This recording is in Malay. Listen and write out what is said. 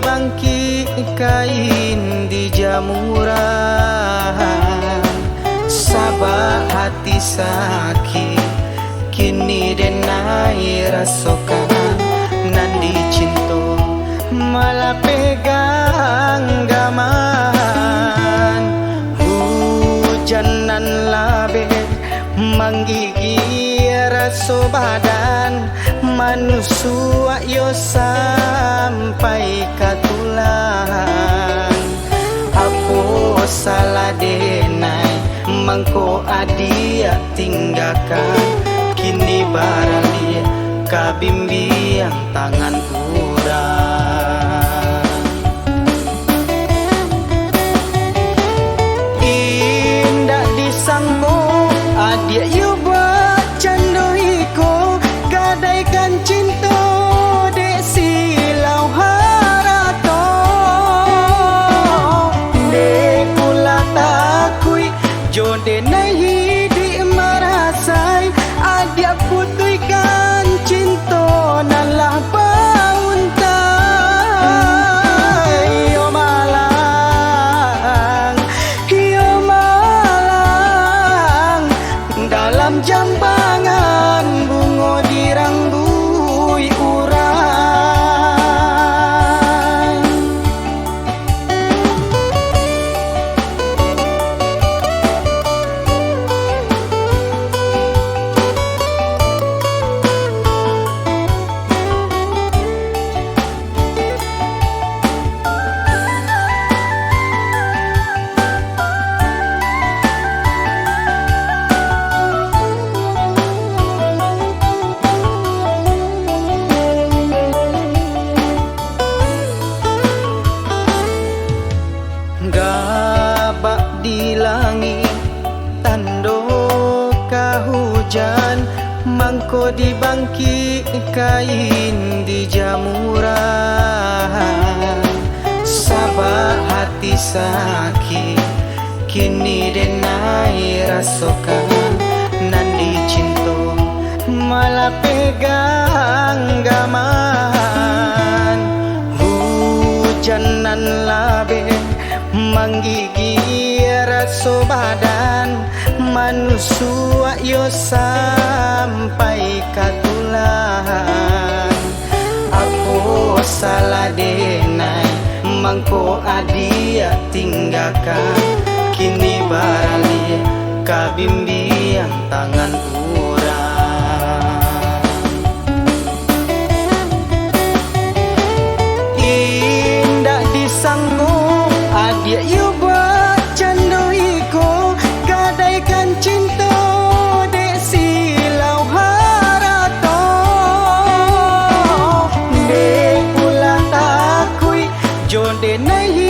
bangki kain di jamuran, sabah hati sakit kini denai rasokan, nandi cinta malah pegang gaman, hujanan labe menggigit raso badan, manusua yo sampai katulang. Apo salah denai mangko adia tinggalkan, kini barali kabimbiang tangan urang. Indah disangko adia yo buat candoiko, gadaikan cinta dek silau harato, dek pula takui jode nahi di marasai, adia putuikan cinta nalah pauntai. Yo malang dalam jambangan bungo dirangbui urang. Gabak di langit tando kahujan, mangko di bangki kain di jamuran, sabah hati sakit kini denai rasokan, nandi cinta malah pegang gaman, hujanan labe menggigit raso badan, manusua yo sampai katulang. Aku salah denai mangko adia tinggalkan, kini barali kabimbiang tangan urang. Indah disangko adia yo buat candoiko, gadaikan cinta dek silau harato, dek pula takui jode nahi